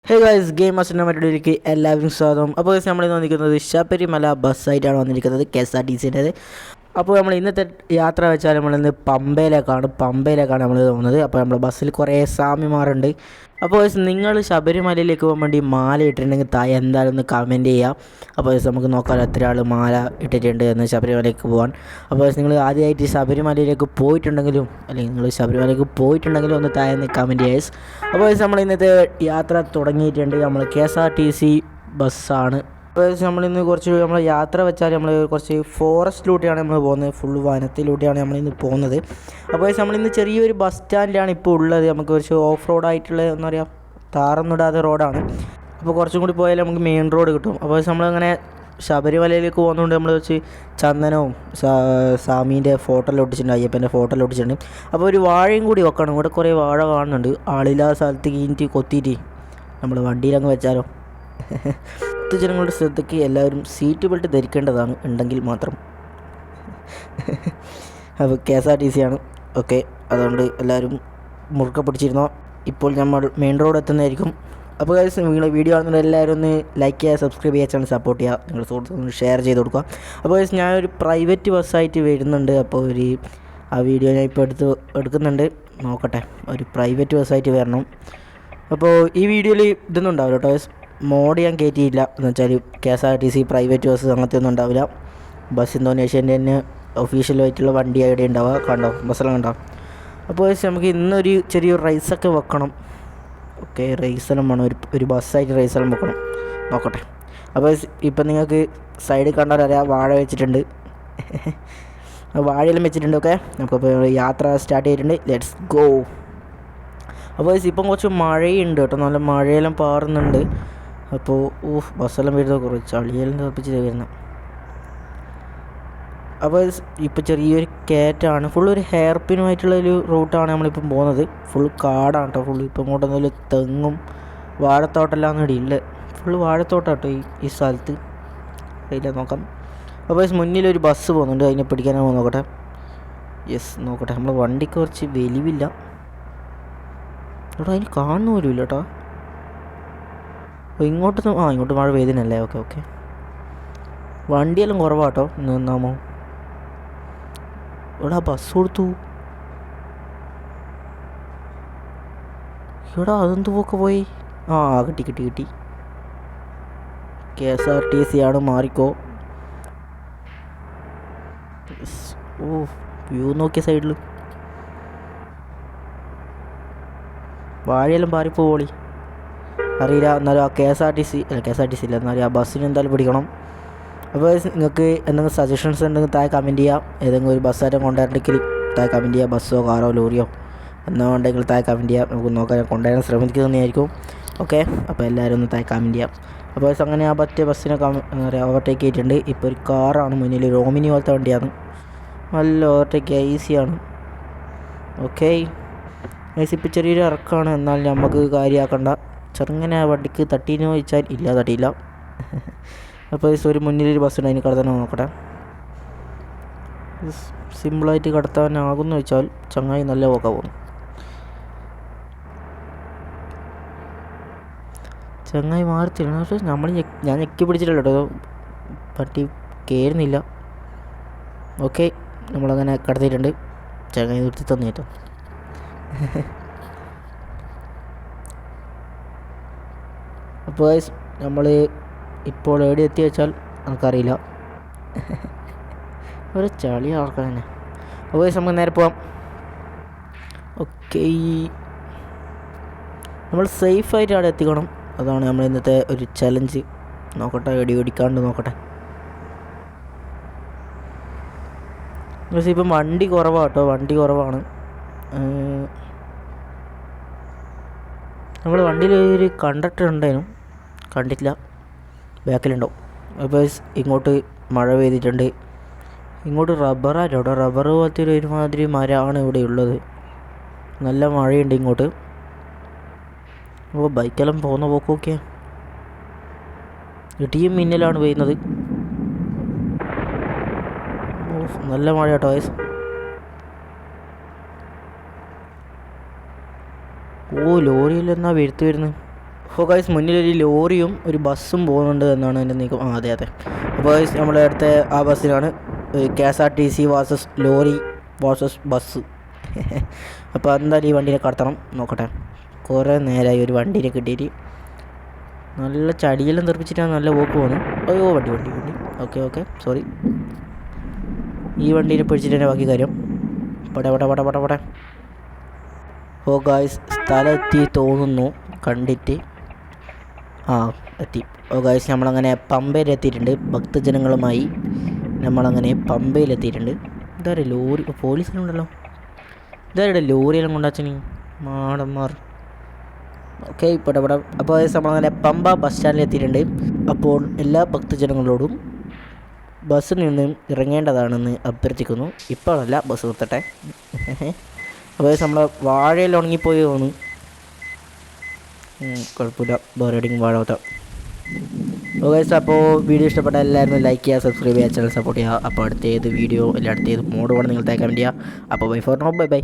Hey guys game മാസ്റ്ററിൻ്റെ മറ്റൊരു എല്ലാവരും സ്വാഗതം. അപ്പോൾ നമ്മൾ ഇന്ന് വന്നിരിക്കുന്നത് ശബരിമല ബസ്സായിട്ടാണ് വന്നിരിക്കുന്നത്, KSRTCൻ്റേത്. അപ്പോൾ നമ്മൾ ഇന്നത്തെ യാത്ര വെച്ചാൽ നമ്മളിന്ന് പമ്പയിലേക്കാണ് നമ്മൾ പോകുന്നത്. അപ്പോൾ നമ്മൾ ബസ്സിൽ കുറേ സ്വാമിമാരുണ്ട്. അപ്പോൾ നിങ്ങൾ ശബരിമലയിലേക്ക് പോകാൻ വേണ്ടി മാല ഇട്ടിട്ടുണ്ടെങ്കിൽ താഴെ എന്തായാലും ഒന്ന് കമൻറ്റ് ചെയ്യുക. അപ്പോൾ നമുക്ക് നോക്കാം എത്ര ആൾ മാല ഇട്ടിട്ടുണ്ട് എന്ന് ശബരിമലയ്ക്ക് പോകാൻ. അപ്പോൾ നിങ്ങൾ ആദ്യമായിട്ട് ശബരിമലയിലേക്ക് പോയിട്ടുണ്ടെങ്കിലും അല്ലെങ്കിൽ നിങ്ങൾ ശബരിമലയ്ക്ക് പോയിട്ടുണ്ടെങ്കിലും ഒന്ന് താഴെ നിന്ന് കമൻറ്റ് ചെയ്യുക. അപ്പോൾ നമ്മൾ ഇന്നത്തെ യാത്ര തുടങ്ങിയിട്ടുണ്ട്. നമ്മൾ KSRTC ബസ്സാണ്. അപ്പോൾ നമ്മളിന്ന് നമ്മൾ യാത്ര വെച്ചാൽ നമ്മൾ കുറച്ച് ഫോറസ്റ്റിലൂടെയാണ് നമ്മൾ പോകുന്നത്, ഫുൾ വനത്തിലൂടെയാണ് നമ്മളിന്ന് പോകുന്നത്. അപ്പോൾ നമ്മളിന്ന് ചെറിയൊരു ബസ് സ്റ്റാൻഡിലാണ് ഇപ്പോൾ ഉള്ളത്. നമുക്ക് കുറച്ച് ഓഫ് റോഡായിട്ടുള്ള എന്താ പറയുക, താറൊന്നിടാത്ത റോഡാണ്. അപ്പോൾ കുറച്ചും കൂടി പോയാൽ നമുക്ക് മെയിൻ റോഡ് കിട്ടും. അപ്പോൾ നമ്മളങ്ങനെ ശബരിമലയിലേക്ക് പോകുന്നതുകൊണ്ട് നമ്മൾ വെച്ച് ചന്ദനവും സ്വാമീൻ്റെ ഫോട്ടോ ഒട്ടിച്ചിട്ടുണ്ട്, അയ്യപ്പൻ്റെ ഫോട്ടോ ഒട്ടിച്ചിട്ടുണ്ട്. അപ്പോൾ ഒരു വാഴയും കൂടി വെക്കണം. ഇവിടെ കുറേ വാഴ കാണുന്നുണ്ട്. ആളില്ലാത്ത സ്ഥലത്ത് കീഞ്ഞിട്ട് കൊത്തിയിട്ട് നമ്മൾ വണ്ടിയിലങ്ങ് വെച്ചാലോ. ജനങ്ങളുടെ ശ്രദ്ധയ്ക്ക് എല്ലാവരും സീറ്റ് ബെൽറ്റ് ധരിക്കേണ്ടതാണ്, ഉണ്ടെങ്കിൽ മാത്രം. അപ്പോൾ KSRTC ആണ്, ഓക്കെ. അതുകൊണ്ട് എല്ലാവരും മുറുക്കെ പിടിച്ചിരുന്നോ. ഇപ്പോൾ നമ്മൾ മെയിൻ റോഡ് എത്തുന്നതായിരിക്കും. അപ്പോൾ നിങ്ങൾ വീഡിയോ കാണുന്നത് എല്ലാവരും ഒന്ന് ലൈക്ക് ചെയ്യുക, സബ്സ്ക്രൈബ് ചെയ്യുക, ചാനൽ സപ്പോർട്ട് ചെയ്യുക, നിങ്ങളുടെ സുഹൃത്തുക്കളൊന്ന് ഷെയർ ചെയ്ത് കൊടുക്കുക. അപ്പോൾ ഞാനൊരു പ്രൈവറ്റ് ബസ്സായിട്ട് വരുന്നുണ്ട്. അപ്പോൾ ആ വീഡിയോ ഞാൻ ഇപ്പോൾ എടുക്കുന്നുണ്ട്. നോക്കട്ടെ, ഒരു പ്രൈവറ്റ് ബസ്സായിട്ട് വരണം. അപ്പോൾ ഈ വീഡിയോയിൽ ഇതൊന്നും ഉണ്ടാവില്ല കേട്ടോ, മോഡ് ഞാൻ കയറ്റിയില്ല. എന്ന് വെച്ചാൽ KSRTC പ്രൈവറ്റ് ബസ് അങ്ങനത്തെ ഒന്നും ഉണ്ടാവില്ല. ബസ് ഇന്തോനേഷ്യൻ്റെ തന്നെ ഒഫീഷ്യലായിട്ടുള്ള വണ്ടി അവിടെ ഉണ്ടാവുക. കണ്ടോ, ബസ്സെല്ലാം കണ്ടോ. അപ്പോൾ നമുക്ക് ഇന്നൊരു ചെറിയൊരു റൈസൊക്കെ വെക്കണം. ഓക്കെ, റൈസെല്ലാം വേണം, ഒരു ബസ്സായിട്ട് റൈസെല്ലാം വെക്കണം. നോക്കട്ടെ. അപ്പോൾ ഇപ്പം നിങ്ങൾക്ക് സൈഡിൽ കണ്ടാൽ അറിയാം, വാഴ വെച്ചിട്ടുണ്ട്. വാഴയെല്ലാം വെച്ചിട്ടുണ്ട്. ഓക്കെ, നമുക്കിപ്പോൾ യാത്ര സ്റ്റാർട്ട് ചെയ്തിട്ടുണ്ട്. Let's go. അപ്പോൾ ഇപ്പം കുറച്ച് മഴയുണ്ട് കേട്ടോ, നല്ല മഴയെല്ലാം പാറുന്നുണ്ട്. അപ്പോൾ ബസ്സെല്ലാം വരുന്നത് കുറച്ച് ചളിയെല്ലാം തിളപ്പിച്ച് വരുന്നത്. അപ്പോൾ ഇപ്പോൾ ചെറിയൊരു കയറ്റാണ്, ഫുള്ളൊരു ഹെയർ പിനുമായിട്ടുള്ളൊരു റൂട്ടാണ് നമ്മളിപ്പം പോകുന്നത്. ഫുൾ കാടാണ് കേട്ടോ, ഫുൾ ഇപ്പം ഇങ്ങോട്ടൊന്നും തെങ്ങും വാഴത്തോട്ടെല്ലാം ഇടയില്ല, ഫുള്ള് വാഴത്തോട്ടാട്ടോ ഈ സ്ഥലത്ത്. അറിയില്ല, നോക്കാം. അപ്പോൾ മുന്നിലൊരു ബസ് പോകുന്നുണ്ട്, അതിനെ പിടിക്കാനാണ് നോക്കട്ടെ. യെസ്, നോക്കട്ടെ. നമ്മൾ വണ്ടിക്ക് കുറച്ച് വലിവില്ല കേട്ടോ, അതിന് കാണുന്ന പോലും ഇല്ല കേട്ടോ. അപ്പോൾ ഇങ്ങോട്ട് മഴ പെയ്തിനല്ലേ. ഓക്കെ. വണ്ടിയെല്ലാം കുറവാട്ടോ, നിന്നാമോ. ഇവിടെ ബസ് കൊടുത്തു. ഇവിടെ അതെന്ത് പോക്കെ പോയി. കിട്ടി. KSRTC ആണ്, മാറിക്കോ. വ്യൂ നോക്കിയ സൈഡിൽ വാഴയെല്ലാം പാറിപ്പോളി. അറിയില്ല, എന്നാലും KSRTC ഇല്ല, എന്നാലും ആ ബസ്സിന് എന്തായാലും പിടിക്കണം. അപ്പോൾ നിങ്ങൾക്ക് എന്തെങ്കിലും സജഷൻസ് ഉണ്ടെങ്കിൽ താഴെ കമൻറ്റ് ചെയ്യാം. ഏതെങ്കിലും ഒരു ബസ്സായിട്ട് കൊണ്ടുവരണമെങ്കിൽ താഴെ കമൻറ്റ് ചെയ്യുക. ബസ്സോ കാറോ ലോറിയോ എന്നോ ഉണ്ടെങ്കിൽ താഴെ കമൻറ്റ് ചെയ്യാം. നമുക്ക് നോക്കാൻ കൊണ്ടുവരാൻ ശ്രമിക്കുന്നതായിരിക്കും. ഓക്കെ, അപ്പോൾ എല്ലാവരും ഒന്ന് താഴെ കമൻറ്റ് ചെയ്യാം. അപ്പോൾ അങ്ങനെ ആ ബസ്സിനെ എന്താ പറയുക, ഓവർടേക്ക് ചെയ്തിട്ടുണ്ട്. ഇപ്പോൾ ഒരു കാറാണ് മുന്നിൽ, ഒരു ഓമിനി പോലത്തെ വണ്ടിയാണ്. നല്ല ഓവർടേക്ക് ഈസിയാണ്. ഓക്കെ, ഇപ്പോൾ ചെറിയൊരു ഇറക്കമാണ്, എന്നാൽ നമുക്ക് കാര്യമാക്കണ്ട. ചെറുങ്ങനെ ആ വണ്ടിക്ക് തട്ടീന്ന് ചോദിച്ചാൽ ഇല്ല, തട്ടിയില്ല. അപ്പോൾ ഒരു മുന്നിലൊരു ബസ് ഉണ്ട്, അതിന് കടത്താൻ നോക്കട്ടെ. സിമ്പിളായിട്ട് കടത്താനാകുമെന്ന് വെച്ചാൽ ചങ്ങായി നല്ല പോക്ക പോകുന്നു. ചങ്ങായി മാറത്തില്ല, പക്ഷേ ഞാൻ ഞെക്കി പിടിച്ചിട്ടില്ല കേട്ടോ, പട്ടി കയറുന്നില്ല. ഓക്കെ, നമ്മളങ്ങനെ കടത്തിയിട്ടുണ്ട്. ചങ്ങായി നിർത്തി തന്നു കേട്ടോ. അപ്പോൾ നമ്മൾ ഇപ്പോൾ എവിടെ എത്തി വെച്ചാൽ നമുക്കറിയില്ല, ഒരു ചളി ആർക്കാൻ തന്നെ. അപ്പോൾ നമുക്ക് നേരെ പോവാം. ഓക്കെ, നമ്മൾ സേഫായിട്ട് അവിടെ എത്തിക്കണം. അതാണ് നമ്മൾ ഇന്നത്തെ ഒരു ചലഞ്ച്. നോക്കട്ടെ, ഓടിക്കാണ്ട് നോക്കട്ടെ. പക്ഷേ ഇപ്പം വണ്ടി കുറവാണ്. നമ്മൾ വണ്ടിയിൽ ഒരു കണ്ടക്ടർ ഉണ്ടായിരുന്നു, കണ്ടിട്ടില്ല, ബാക്കിലുണ്ടാവും. അപ്പോൾ ഇങ്ങോട്ട് മഴ പെയ്തിട്ടുണ്ട്. ഇങ്ങോട്ട് റബ്ബർ പോലത്തെ ഒരുമാതിരി മരമാണ് ഇവിടെ ഉള്ളത്. നല്ല മഴയുണ്ട് ഇങ്ങോട്ട്. അപ്പോൾ ബൈക്കെല്ലാം പോകുന്ന പോക്കൊക്കെ ഇടിയും മിന്നലാണ് പെയ്യുന്നത്. നല്ല മഴ കേട്ടോ. ലോറിയിൽ എന്നാ വരുന്നത്. അപ്പോൾ ഗൈസ് മുന്നിലൊരു ലോറിയും ഒരു ബസ്സും പോകുന്നുണ്ട് എന്നാണ് എൻ്റെ നീക്കം. അതെ. അപ്പോൾ ഗൈസ് നമ്മുടെ അടുത്ത ആ ബസ്സിലാണ് KSRTC versus lorry versus bus. അപ്പോൾ എന്തായാലും ഈ വണ്ടീനെ കടത്തണം. നോക്കട്ടെ, കുറേ നേരമായി ഒരു വണ്ടീനെ കിട്ടിയിട്ട്. നല്ല ചടിയെല്ലാം തെറിപ്പിച്ചിട്ടാണ് നല്ല പോക്ക് പോകുന്നത്. അയ്യോ വണ്ടി. Okay sorry. ഈ വണ്ടീനെ പിടിച്ചിട്ട് തന്നെ ബാക്കി കാര്യം. പട. ഓ ഗായ്സ്, സ്ഥലം എത്തി തോന്നുന്നു കണ്ടിട്ട്. എത്തി. ഓ ഗായ്സ്, നമ്മളങ്ങനെ പമ്പയിലെത്തിയിട്ടുണ്ട്. ഭക്തജനങ്ങളുമായി നമ്മളങ്ങനെ പമ്പയിലെത്തിയിട്ടുണ്ട്. ഇതാരെ ലോറി, പോലീസിനുണ്ടല്ലോ. ഇതാരുടെ ലോറിയെല്ലാം കൊണ്ടാച്ചനി മാടന്മാർ. ഓക്കെ ഇവിടെ. അപ്പോൾ നമ്മളങ്ങനെ പമ്പ ബസ് സ്റ്റാൻഡിൽ എത്തിയിട്ടുണ്ട്. അപ്പോൾ എല്ലാ ഭക്തജനങ്ങളോടും ബസ്സിൽ നിന്ന് ഇറങ്ങേണ്ടതാണെന്ന് അഭ്യർത്ഥിക്കുന്നു. ഇപ്പോഴല്ല, ബസ് നിർത്തട്ടെ. അപ്പോൾ നമ്മളെ വാഴയെല്ലാം ഉണങ്ങിപ്പോയി തോന്നുന്നു. കുഴപ്പമില്ല, ബോറടിങ് വാഴ. ഓക്കെ, അപ്പോൾ വീഡിയോ ഇഷ്ടപ്പെട്ട എല്ലാവരും ലൈക്ക് ചെയ്യുക, സബ്സ്ക്രൈബ് ചെയ്യുക, ചാനൽ സപ്പോർട്ട് ചെയ്യുക. അപ്പോൾ അടുത്ത ഏത് വീഡിയോ അല്ലെങ്കിൽ അടുത്ത ഏത് മോഡ് വേണം നിങ്ങൾ തേക്കാൻ വേണ്ടിയാ. അപ്പോൾ ബൈ ഫോർ നോ, ബൈ.